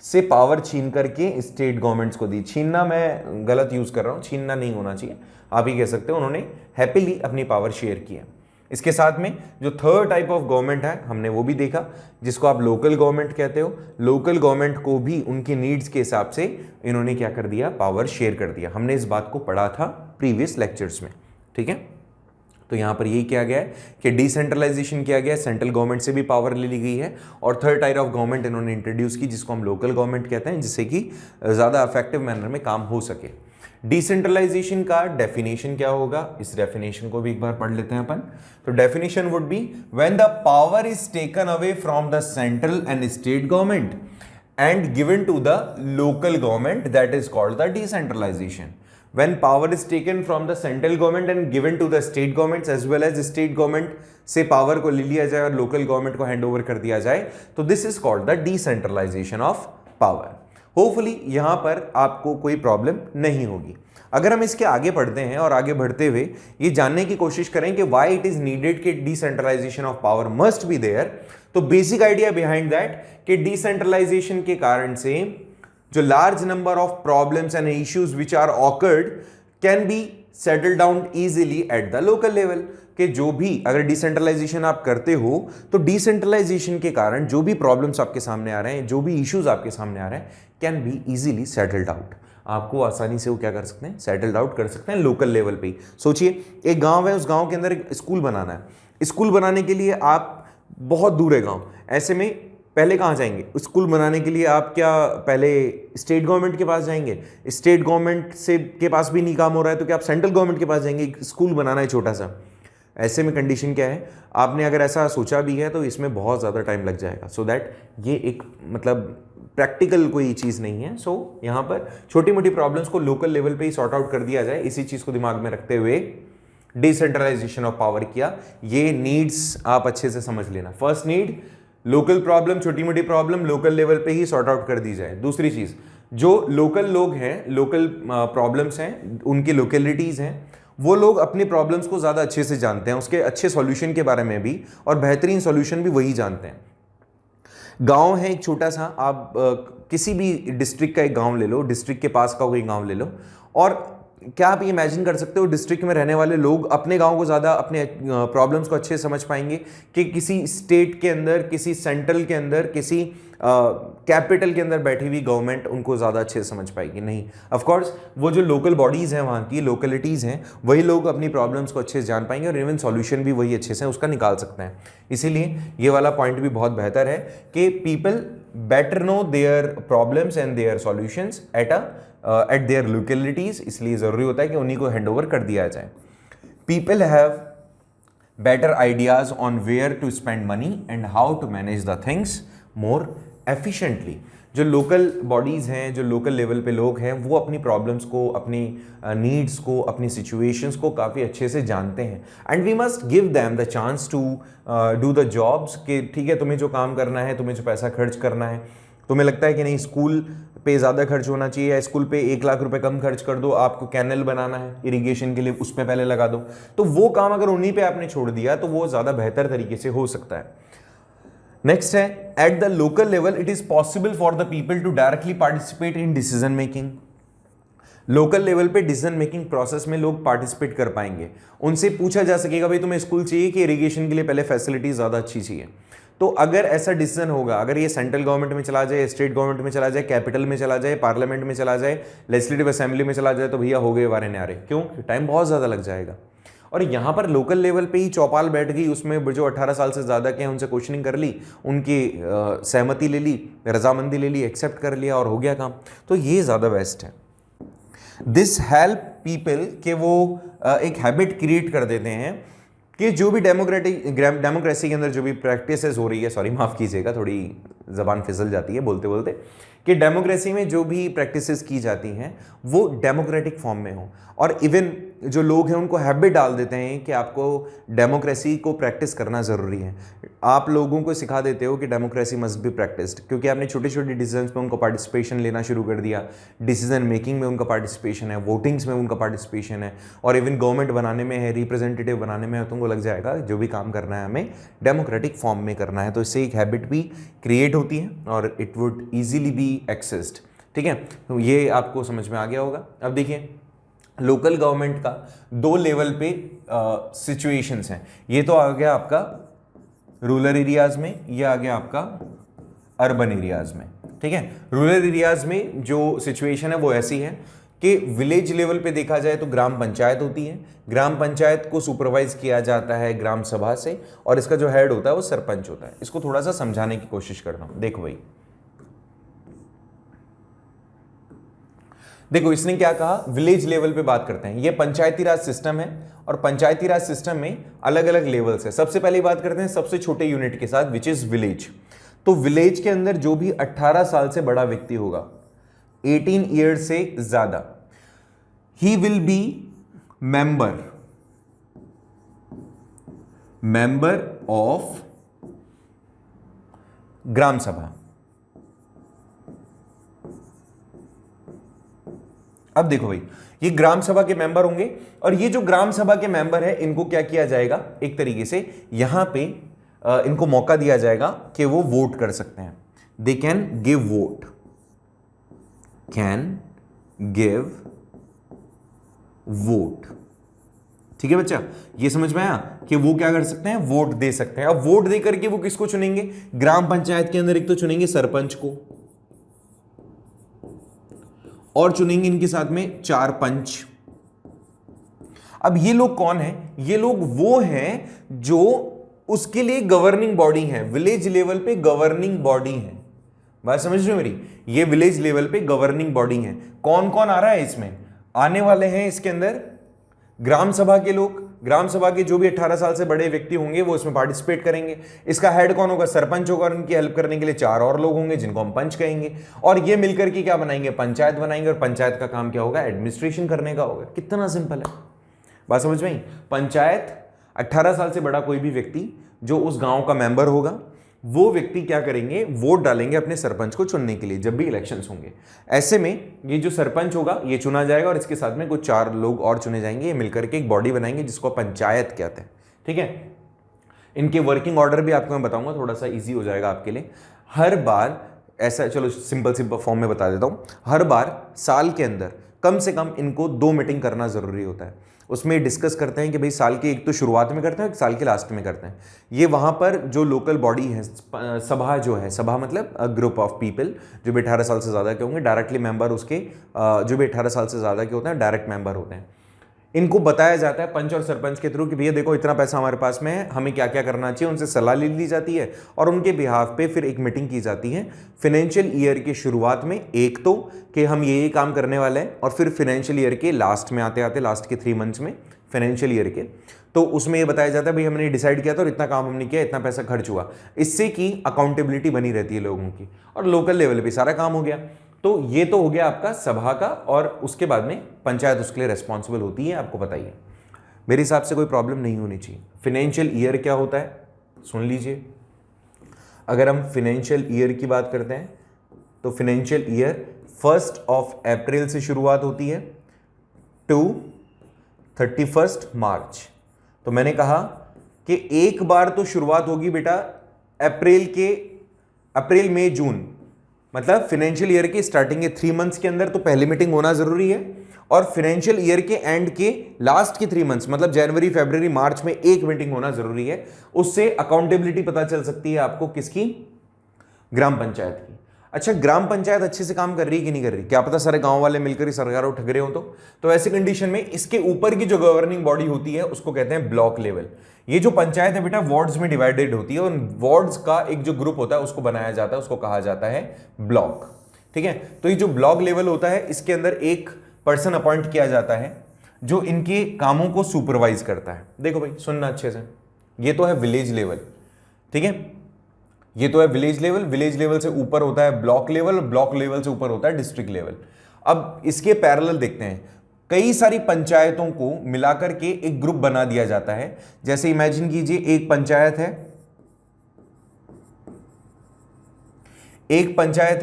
से पावर छीन करके स्टेट गवर्नमेंट्स को दी। छीनना मैं गलत यूज कर रहा हूं, छीनना नहीं होना चाहिए, आप ही कह सकते हो, उन्होंने हैप्पीली अपनी पावर शेयर की है। इसके साथ में जो थर्ड टाइप ऑफ गवर्नमेंट है हमने वो भी देखा, जिसको आप लोकल गवर्नमेंट कहते हो। लोकल गवर्नमेंट को भी उनकी नीड्स के हिसाब से इन्होंने क्या कर दिया, पावर शेयर कर दिया। हमने इस बात को पढ़ा था प्रीवियस लेक्चर्स में, ठीक है। तो यहां पर यही किया गया है कि डिसेंट्रलाइजेशन किया गया है, सेंट्रल गवर्नमेंट से भी पावर ले ली गई है, और थर्ड टाइप ऑफ गवर्नमेंट इन्होंने इंट्रोड्यूस की, जिसको हम लोकल गवर्नमेंट कहते हैं, जिससे कि ज्यादा इफेक्टिव मैनर में काम हो सके। डिसेंट्रलाइजेशन का डेफिनेशन क्या होगा, इस डेफिनेशन को भी एक बार पढ़ लेते हैं अपन। तो definition would be when the power is taken away from the central and state government and given to the local government, that is called the decentralization. When power is taken from the central government and given to the state governments as well as state government से power को ले लिया जाए और local government को hand over कर दिया जाए, तो this is called the decentralisation of power. Hopefully यहां पर आपको कोई प्रॉब्लम नहीं होगी। अगर हम इसके आगे बढ़ते हैं और आगे बढ़ते हुए ये जानने की कोशिश करें कि व्हाई इट इज नीडेड कि decentralisation of power must be there, तो बेसिक आइडिया बिहाइंड दैट कि डिसेंट्रलाइजेशन के कारण से जो large number of problems and issues which are occurred can be settle down easily at the local level. कि जो भी अगर डिसेंट्रलाइजेशन आप करते हो तो डिसेंट्रलाइजेशन के कारण जो भी प्रॉब्लम्स आपके सामने आ रहे हैं, जो भी इश्यूज आपके सामने आ रहे हैं, can be easily settled out. आपको आसानी से वो क्या कर सकते हैं, सेटल्ड आउट कर सकते हैं लोकल लेवल पे ही। सोचिए एक गांव है, उस गांव के अंदर एक स्कूल बनाना है। स्कूल बनाने के लिए आप बहुत दूर है गांव, ऐसे में पहले कहाँ जाएंगे स्कूल बनाने के लिए, आप क्या पहले स्टेट गवर्नमेंट के पास जाएंगे? स्टेट गवर्नमेंट से के पास भी नहीं काम हो रहा है तो क्या आप सेंट्रल गवर्नमेंट के पास जाएंगे? स्कूल बनाना है छोटा सा। ऐसे में कंडीशन क्या है, आपने अगर ऐसा सोचा भी है तो इसमें बहुत ज़्यादा टाइम लग जाएगा। सो दैट ये एक मतलब प्रैक्टिकल कोई चीज़ नहीं है। सो यहाँ पर छोटी मोटी प्रॉब्लम्स को लोकल लेवल पे ही सॉर्ट आउट कर दिया जाए, इसी चीज़ को दिमाग में रखते हुए डिसेंट्रलाइजेशन ऑफ पावर किया। ये नीड्स आप अच्छे से समझ लेना। फर्स्ट नीड, लोकल प्रॉब्लम, छोटी मोटी प्रॉब्लम लोकल लेवल पे ही सॉर्ट आउट कर दी जाए। दूसरी चीज़, जो लोकल लोग हैं, लोकल प्रॉब्लम्स हैं, उनकी लोकेलिटीज़ हैं, वो लोग अपनी प्रॉब्लम्स को ज़्यादा अच्छे से जानते हैं, उसके अच्छे सॉल्यूशन के बारे में भी, और बेहतरीन सॉल्यूशन भी वही जानते हैं। गांव है एक छोटा सा, आप किसी भी डिस्ट्रिक्ट का एक गांव ले लो, डिस्ट्रिक्ट के पास का कोई गांव ले लो, और क्या आप ये इमेजिन कर सकते हो डिस्ट्रिक्ट में रहने वाले लोग अपने गांव को ज़्यादा, अपने प्रॉब्लम्स को अच्छे से समझ पाएंगे कि किसी स्टेट के अंदर, किसी सेंट्रल के अंदर, किसी कैपिटल के अंदर बैठी हुई गवर्नमेंट उनको ज़्यादा अच्छे से समझ पाएगी? नहीं। ऑफ कोर्स वो जो लोकल बॉडीज़ हैं, वहाँ की लोकेलिटीज़ हैं, वही लोग अपनी प्रॉब्लम्स को अच्छे से जान पाएंगे और इवन सॉल्यूशन भी वही अच्छे से उसका निकाल सकते हैं। इसीलिए ये वाला पॉइंट भी बहुत बेहतर है कि people better know their problems and their solutions at their localities. इसलिए ज़रूरी होता है कि उन्हीं को हैंड ओवर कर दिया जाए। People have better ideas on where to spend money and how to manage the things more efficiently। जो लोकल बॉडीज़ हैं, जो लोकल लेवल पे लोग हैं, वो अपनी प्रॉब्लम्स को, अपनी नीड्स को, अपनी सिचुएशंस को काफ़ी अच्छे से जानते हैं। And we must give them the chance to do the jobs. कि ठीक है, तुम्हें जो काम करना है, तुम्हें जो पैसा खर्च करना है, तुम्हें लगता है कि नहीं स्कूल पे ज़्यादा खर्च होना चाहिए या स्कूल पे 1 लाख रुपए कम खर्च कर दो, आपको कैनल बनाना है इरिगेशन के लिए, उस पर पहले लगा दो, तो वो काम अगर उन्हीं पे आपने छोड़ दिया तो वो ज़्यादा बेहतर तरीके से हो सकता है। नेक्स्ट है, at the local level it is possible for the people to directly participate in decision making. Local level पे डिसीजन मेकिंग प्रोसेस में लोग पार्टिसिपेट कर पाएंगे। उनसे पूछा जा सकेगा भाई तुम्हें स्कूल चाहिए कि इरिगेशन के लिए पहले फैसिलिटीज ज़्यादा अच्छी चाहिए। तो अगर ऐसा डिसीजन होगा, अगर ये सेंट्रल गवर्नमेंट में चला जाए, स्टेट गवर्नमेंट में चला जाए, कैपिटल में चला जाए, पार्लियामेंट में चला जाए, लेजिस्लेटिव असेंबली में चला जाए, तो भैया हो गए वारे न्यारे। क्यों? टाइम बहुत ज़्यादा लग जाएगा। और यहाँ पर लोकल लेवल पे ही चौपाल बैठ गई, उसमें जो 18 साल से ज़्यादा के हैं उनसे क्वेश्चनिंग कर ली, उनकी सहमति ले ली, रजामंदी ले ली, एक्सेप्ट कर लिया और हो गया काम। तो ये ज़्यादा बेस्ट है। दिस हेल्प पीपल के वो एक हैबिट क्रिएट कर देते हैं कि जो भी डेमोक्रेसी के अंदर जो भी प्रैक्टिसेस हो रही है, सॉरी माफ़ कीजिएगा, थोड़ी ज़बान फिसल जाती है बोलते बोलते, कि डेमोक्रेसी में जो भी प्रैक्टिसेस की जाती हैं वो डेमोक्रेटिक फॉर्म में हो। और इवन जो लोग हैं उनको हैबिट डाल देते हैं कि आपको डेमोक्रेसी को प्रैक्टिस करना ज़रूरी है। आप लोगों को सिखा देते हो कि डेमोक्रेसी मस्ट बी प्रैक्टिस्ड, क्योंकि आपने छोटे छोटे डिसीजंस में उनको पार्टिसिपेशन लेना शुरू कर दिया, डिसीजन मेकिंग में उनका पार्टिसिपेशन है, वोटिंग्स में उनका पार्टिसिपेशन है, और इवन गवर्नमेंट बनाने में है, रिप्रेजेंटेटिव बनाने में है, तो उनको लग जाएगा जो भी काम करना है हमें डेमोक्रेटिक फॉर्म में करना है। तो इससे एक हैबिट भी क्रिएट होती है और it would easily B accessed. ठीक है, तो ये आपको समझ में आ गया होगा। अब देखिए लोकल गवर्नमेंट का दो लेवल पे सिचुएशंस हैं। ये तो आ गया आपका रूरल एरियाज में, ये आ गया आपका अर्बन एरियाज में। ठीक है, रूरल एरियाज में जो सिचुएशन है वो ऐसी है कि विलेज लेवल पे देखा जाए तो ग्राम पंचायत होती है। ग्राम पंचायत को सुपरवाइज किया जाता है ग्राम सभा से, और इसका जो हेड होता है वो सरपंच होता है। इसको थोड़ा सा समझाने की कोशिश करता हूं। देखो भाई, देखो इसने क्या कहा, विलेज लेवल पे बात करते हैं। ये पंचायती राज सिस्टम है, और पंचायती राज सिस्टम में अलग अलग लेवल्स है। सबसे पहले बात करते हैं सबसे छोटे यूनिट के साथ, विच इज विलेज। तो विलेज के अंदर जो भी 18 साल से बड़ा व्यक्ति होगा, 18 ईयर से ज्यादा, he will be member of gram sabha. अब देखो भाई, ये ग्राम सभा के मेंबर होंगे, और ये जो ग्राम सभा के मेंबर है इनको क्या किया जाएगा, एक तरीके से यहां पे इनको मौका दिया जाएगा कि वो वोट कर सकते हैं। They can give vote, can give vote. ठीक है बच्चा, ये समझ में आया कि वो क्या कर सकते हैं, वोट दे सकते हैं। अब वोट दे करके वो किसको चुनेंगे, ग्राम पंचायत के अंदर एक तो चुनेंगे सरपंच को, और चुनेंगे इनके साथ में 4 पंच। अब ये लोग कौन हैं, ये लोग वो हैं जो उसके लिए गवर्निंग बॉडी है, विलेज लेवल पे गवर्निंग बॉडी है। बात समझ रहे हो मेरी, ये विलेज लेवल पे गवर्निंग बॉडी है। कौन कौन आ रहा है इसमें, आने वाले हैं इसके अंदर ग्राम सभा के लोग। ग्राम सभा के जो भी 18 साल से बड़े व्यक्ति होंगे वो इसमें पार्टिसिपेट करेंगे। इसका हेड कौन होगा, सरपंच होगा, और इनकी हेल्प करने के लिए 4 और लोग होंगे जिनको हम पंच कहेंगे। और ये मिलकर के क्या बनाएंगे, पंचायत बनाएंगे, और पंचायत का काम क्या होगा, एडमिनिस्ट्रेशन करने का होगा। कितना सिंपल है, बात समझ में आई। पंचायत 18 साल से बड़ा कोई भी व्यक्ति जो उस गांव का मेंबर होगा, वो व्यक्ति क्या करेंगे, वोट डालेंगे अपने सरपंच को चुनने के लिए जब भी इलेक्शंस होंगे। ऐसे में ये जो सरपंच होगा ये चुना जाएगा, और इसके साथ में कुछ 4 लोग और चुने जाएंगे। ये मिलकर के एक बॉडी बनाएंगे जिसको पंचायत कहते हैं। ठीक है, इनके वर्किंग ऑर्डर भी आपको मैं बताऊंगा, थोड़ा सा ईजी हो जाएगा आपके लिए। हर बार ऐसा, चलो सिंपल फॉर्म में बता देता हूं, हर बार साल के अंदर कम से कम इनको 2 मीटिंग करना जरूरी होता है। उसमें डिस्कस करते हैं कि भाई साल की एक तो शुरुआत में करते हैं, एक साल के लास्ट में करते हैं। ये वहाँ पर जो लोकल बॉडी है, सभा जो है, सभा मतलब ग्रुप ऑफ पीपल जो भी 18 साल से ज़्यादा के होंगे, डायरेक्टली मेंबर उसके जो भी 18 साल से ज़्यादा के होते हैं डायरेक्ट मेंबर होते हैं। इनको बताया जाता है पंच और सरपंच के थ्रू कि भैया देखो इतना पैसा हमारे पास में है, हमें क्या क्या करना चाहिए, उनसे सलाह ले ली जाती है, और उनके बिहाफ पे फिर एक मीटिंग की जाती है फाइनेंशियल ईयर के शुरुआत में। एक तो कि हम ये काम करने वाले हैं, और फिर फाइनेंशियल ईयर के लास्ट में आते आते, लास्ट के 3 मंथ्स में फाइनेंशियल ईयर के, तो उसमें ये बताया जाता है भाई हमने डिसाइड किया था और इतना काम हमने किया, इतना पैसा खर्च हुआ। इससे की अकाउंटेबिलिटी बनी रहती है लोगों की, और लोकल लेवल पे सारा काम हो गया। तो ये तो हो गया आपका सभा का, और उसके बाद में पंचायत उसके लिए रेस्पॉन्सिबल होती है। आपको बताइए, मेरे हिसाब से कोई प्रॉब्लम नहीं होनी चाहिए। फाइनेंशियल ईयर क्या होता है, सुन लीजिए। अगर हम फाइनेंशियल ईयर की बात करते हैं तो फाइनेंशियल ईयर 1 अप्रैल से शुरुआत होती है टू 31 मार्च। तो मैंने कहा कि एक बार तो शुरुआत होगी बेटा अप्रैल मई जून, मतलब फाइनेंशियल ईयर के स्टार्टिंग के 3 मंथ्स के अंदर तो पहली मीटिंग होना जरूरी है, और फाइनेंशियल ईयर के एंड के लास्ट के 3 मंथ्स मतलब जनवरी फरवरी मार्च में एक मीटिंग होना जरूरी है। उससे अकाउंटेबिलिटी पता चल सकती है आपको, किसकी, ग्राम पंचायत की। अच्छा, ग्राम पंचायत अच्छे से काम कर रही है कि नहीं कर रही, क्या पता सारे गांव वाले मिलकर ही सरकार ठग रहे हो। तो ऐसे कंडीशन में इसके ऊपर की जो गवर्निंग बॉडी होती है उसको कहते हैं ब्लॉक लेवल। ये जो पंचायत है बेटा वार्ड्स में डिवाइडेड होती है, और वार्ड्स का एक जो ग्रुप होता है उसको बनाया जाता है, उसको कहा जाता है ब्लॉक। ठीक है, तो ये जो ब्लॉक लेवल होता है इसके अंदर एक पर्सन अपॉइंट किया जाता है जो इनके कामों को सुपरवाइज करता है। देखो भाई सुनना अच्छे से, ये तो है विलेज लेवल, ठीक है, ये तो है विलेज लेवल। विलेज लेवल से ऊपर होता है ब्लॉक लेवल, ब्लॉक लेवल से ऊपर होता है डिस्ट्रिक्ट लेवल। अब इसके पैरेलल देखते हैं, कई सारी पंचायतों को मिलाकर के एक ग्रुप बना दिया जाता है। जैसे इमेजिन कीजिए एक पंचायत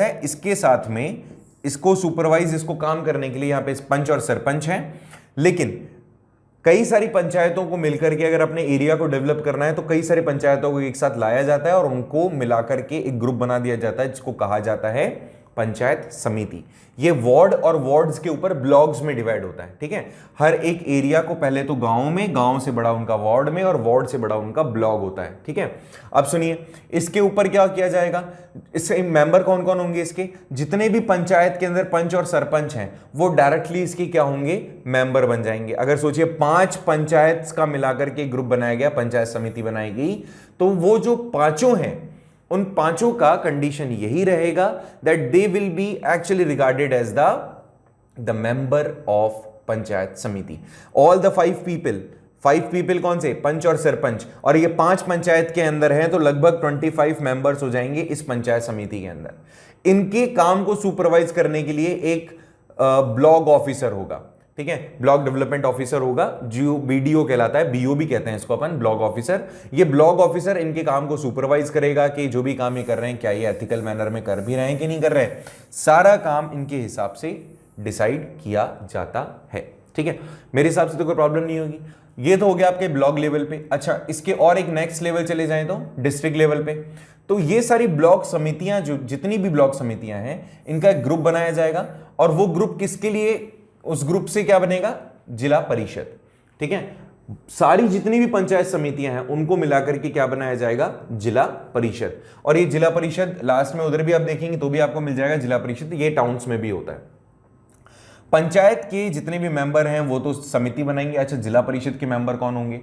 है, इसके साथ में इसको सुपरवाइज, इसको काम करने के लिए यहां पे पंच और सरपंच हैं। लेकिन कई सारी पंचायतों को मिलकर के अगर अपने एरिया को डेवलप करना है तो कई सारी पंचायतों को एक साथ लाया जाता है और उनको मिलाकर के एक ग्रुप बना दिया जाता है जिसको कहा जाता है पंचायत समिति। ये वार्ड और वार्ड्स के ऊपर ब्लॉक्स में डिवाइड होता है, ठीक है। हर एक एरिया को पहले तो गांव में, गांव से बड़ा उनका वार्ड में और वार्ड से बड़ा उनका ब्लॉक होता है, ठीक है। अब सुनिए, इसके ऊपर क्या किया जाएगा, इससे मेंबर कौन कौन होंगे, इसके जितने भी पंचायत के अंदर पंच और सरपंच हैं वो डायरेक्टली इसके क्या होंगे, मेंबर बन जाएंगे। अगर सोचिए 5 पंचायत का मिलाकर के ग्रुप बनाया गया, पंचायत समिति बनाई गई, तो वो जो पांचों हैं उन पांचों का कंडीशन यही रहेगा that they will be actually regarded as the member of panchayat samiti. All the 5 people कौन से, पंच और सरपंच, और ये 5 पंचायत के अंदर हैं तो लगभग 25 मेंबर्स हो जाएंगे इस पंचायत समिति के अंदर। इनके काम को सुपरवाइज करने के लिए एक ब्लॉक ऑफिसर होगा, ठीक है, ब्लॉक डेवलपमेंट ऑफिसर होगा, जो बीडीओ कहलाता है, बीओ भी कहते हैं इसको अपन, ब्लॉक ऑफिसर। ये ब्लॉक ऑफिसर इनके काम को सुपरवाइज करेगा कि जो भी काम ये कर रहे हैं क्या ये एथिकल मैनर में कर भी रहे हैं कि नहीं कर रहे हैं। सारा काम इनके हिसाब से डिसाइड किया जाता है, ठीक है। मेरे हिसाब से तो कोई प्रॉब्लम नहीं होगी। ये तो हो गया आपके ब्लॉक लेवल पे। अच्छा, इसके और एक नेक्स्ट लेवल चले जाएं तो डिस्ट्रिक्ट लेवल पे। तो ये सारी ब्लॉक समितियां, जो जितनी भी ब्लॉक समितियां हैं, इनका एक ग्रुप बनाया जाएगा और वो ग्रुप किसके लिए, उस ग्रुप से क्या बनेगा, जिला परिषद, ठीक है। सारी जितनी भी पंचायत समितियां हैं उनको मिलाकर के क्या बनाया जाएगा, जिला परिषद। और ये जिला परिषद लास्ट में उधर भी आप देखेंगे तो भी आपको मिल जाएगा जिला परिषद, ये टाउन्स में भी होता है। पंचायत के जितने भी मेंबर हैं वो तो समिति बनाएंगे। अच्छा, जिला परिषद के मेंबर कौन होंगे,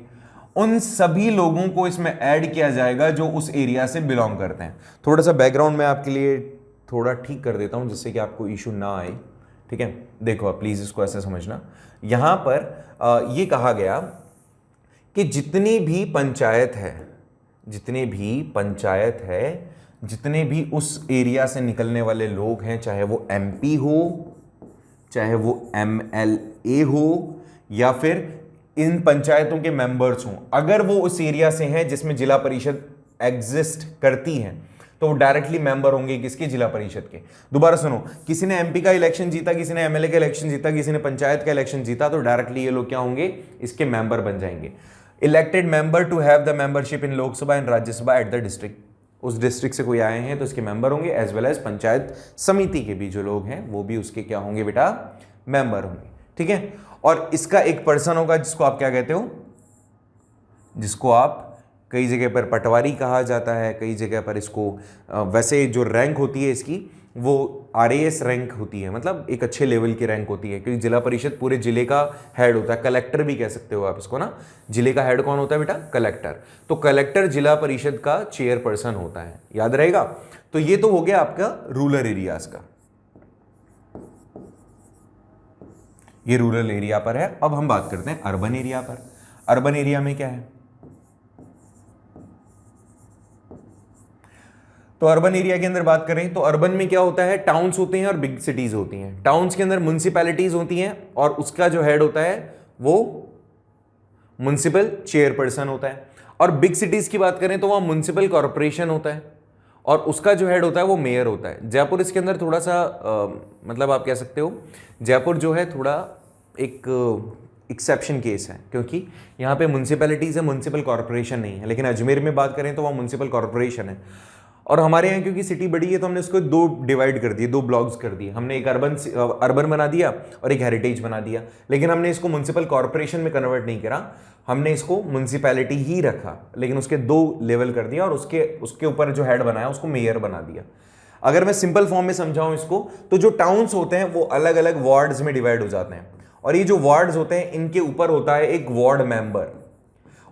उन सभी लोगों को इसमें ऐड किया जाएगा जो उस एरिया से बिलोंग करते हैं। थोड़ा सा बैकग्राउंड में आपके लिए थोड़ा ठीक कर देता हूं जिससे कि आपको इशू ना आए, ठीक है। देखो आप प्लीज इसको ऐसे समझना, यहां पर ये कहा गया कि जितनी भी पंचायत है, जितने भी उस एरिया से निकलने वाले लोग हैं, चाहे वो एमपी हो, चाहे वो एमएलए हो, या फिर इन पंचायतों के मेंबर्स हों, अगर वो उस एरिया से हैं जिसमें जिला परिषद एग्जिस्ट करती हैं तो वो डायरेक्टली मेंबर होंगे किसके, जिला परिषद के। दोबारा सुनो, किसी ने एमपी का इलेक्शन जीता, किसी ने एमएलए का इलेक्शन जीता, किसी ने पंचायत का इलेक्शन जीता, तो डायरेक्टली ये लोग क्या होंगे, इसके मेंबर बन जाएंगे। Elected member to have the membership in Lok Sabha and Rajya Sabha at the district. उस डिस्ट्रिक्ट से कोई आए हैं तो इसके मेंबर होंगे, एज वेल एज पंचायत समिति के भी जो लोग हैं वो भी उसके क्या होंगे बेटा, मेंबर होंगे, ठीक है। और इसका एक पर्सन होगा जिसको आप क्या कहते हो, जिसको आप कई जगह पर पटवारी कहा जाता है, कई जगह पर इसको वैसे जो रैंक होती है इसकी वो आरएएस रैंक होती है, मतलब एक अच्छे लेवल की रैंक होती है, क्योंकि जिला परिषद पूरे जिले का हेड होता है। कलेक्टर भी कह सकते हो आप इसको ना, जिले का हेड कौन होता है बेटा, कलेक्टर। तो कलेक्टर जिला परिषद का चेयरपर्सन होता है, याद रहेगा। तो ये तो हो गया आपका रूरल एरियाज का, ये रूरल एरिया पर है। अब हम बात करते हैं अर्बन एरिया पर। अर्बन एरिया में क्या है, तो अर्बन एरिया के अंदर बात करें तो अर्बन में क्या होता है, टाउन्स होते हैं और बिग सिटीज होती हैं। टाउन्स के अंदर म्युनिसिपैलिटीज होती हैं और उसका जो हेड होता है वो म्युनिसिपल चेयरपर्सन होता है। और बिग सिटीज की बात करें तो वहां म्युनिसिपल कॉर्पोरेशन होता है और उसका जो हेड होता है वो मेयर होता है। जयपुर इसके अंदर थोड़ा सा मतलब आप कह सकते हो जयपुर जो है थोड़ा एक एक्सेप्शन केस है, क्योंकि यहाँ पे म्युनिसिपैलिटीज है, म्युनिसिपल कॉर्पोरेशन नहीं है। लेकिन अजमेर में बात करें तो वहाँ म्युनिसिपल कॉर्पोरेशन है। और हमारे यहाँ क्योंकि सिटी बड़ी है तो हमने उसको 2 डिवाइड कर दिए, 2 ब्लॉक्स कर दिए। हमने एक अर्बन बना दिया और एक हेरिटेज बना दिया, लेकिन हमने इसको म्युनिसिपल कॉर्पोरेशन में कन्वर्ट नहीं करा, हमने इसको म्युनिसिपैलिटी ही रखा, लेकिन उसके 2 लेवल कर दिया और उसके ऊपर जो हेड बनाया उसको मेयर बना दिया। अगर मैं सिंपल फॉर्म में समझाऊं इसको, तो जो टाउन्स होते हैं वो अलग अलग वार्ड्स में डिवाइड हो जाते हैं और ये जो वार्ड्स होते हैं इनके ऊपर होता है एक वार्ड मेंबर।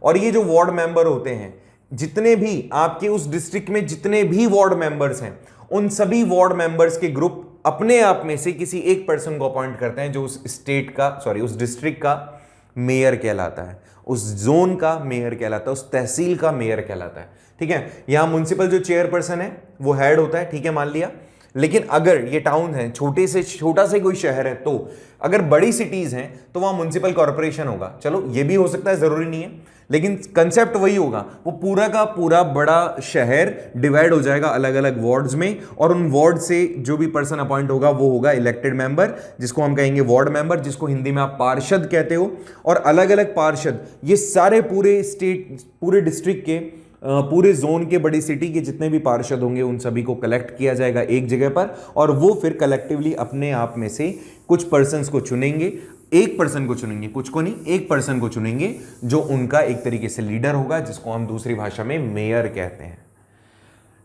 और ये जो वार्ड मेंबर होते हैं, जितने भी आपके उस डिस्ट्रिक्ट में जितने भी वार्ड मेंबर्स हैं, उन सभी वार्ड मेंबर्स के ग्रुप अपने आप में से किसी एक पर्सन को अपॉइंट करते हैं जो उस उस डिस्ट्रिक्ट का मेयर कहलाता है, उस जोन का मेयर कहलाता है, उस तहसील का मेयर कहलाता है। ठीक है, यहां म्युनिसिपल जो चेयरपर्सन है वो हेड होता है, ठीक है, मान लिया। लेकिन अगर ये टाउन है, छोटे से छोटा से कोई शहर है, तो अगर बड़ी सिटीज हैं तो वहां म्युनिसिपल कॉर्पोरेशन होगा। चलो ये भी हो सकता है, जरूरी नहीं है, लेकिन कंसेप्ट वही होगा। वो पूरा का पूरा बड़ा शहर डिवाइड हो जाएगा अलग अलग वार्ड्स में, और उन वार्ड से जो भी पर्सन अपॉइंट होगा वो होगा इलेक्टेड मेंबर, जिसको हम कहेंगे वार्ड मेंबर, जिसको हिंदी में आप पार्षद कहते हो। और अलग अलग पार्षद ये सारे पूरे स्टेट, पूरे डिस्ट्रिक्ट के, पूरे जोन के, बड़ी सिटी के जितने भी पार्षद होंगे उन सभी को कलेक्ट किया जाएगा एक जगह पर, और वो फिर कलेक्टिवली अपने आप में से कुछ पर्सन्स को चुनेंगे। एक पर्सन को चुनेंगे, कुछ को नहीं, एक पर्सन को चुनेंगे जो उनका एक तरीके से लीडर होगा, जिसको हम दूसरी भाषा में मेयर कहते हैं।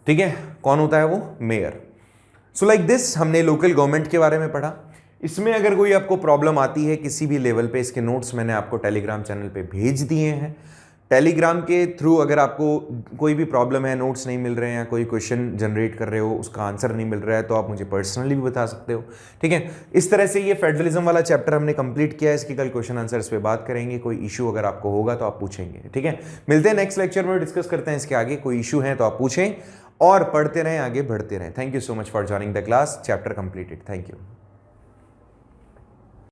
ठीक है, कौन होता है वो? मेयर। सो लाइक दिस हमने लोकल गवर्नमेंट के बारे में पढ़ा। इसमें अगर कोई आपको प्रॉब्लम आती है किसी भी लेवल पे, इसके नोट्स मैंने आपको टेलीग्राम चैनल पे भेज दिए हैं। टेलीग्राम के थ्रू अगर आपको कोई भी प्रॉब्लम है, नोट्स नहीं मिल रहे हैं, कोई क्वेश्चन जनरेट कर रहे हो, उसका आंसर नहीं मिल रहा है, तो आप मुझे पर्सनली भी बता सकते हो। ठीक है, इस तरह से ये फेडरलिज्म वाला चैप्टर हमने कंप्लीट किया है। इसकी कल क्वेश्चन आंसर्स पे बात करेंगे। कोई इशू अगर आपको होगा तो आप पूछेंगे। ठीक है, मिलते हैं नेक्स्ट लेक्चर में, डिस्कस करते हैं इसके आगे। कोई इशू है तो आप पूछें, और पढ़ते रहें, आगे बढ़ते रहें। Thank you so much for joining the class. Chapter completed. Thank you.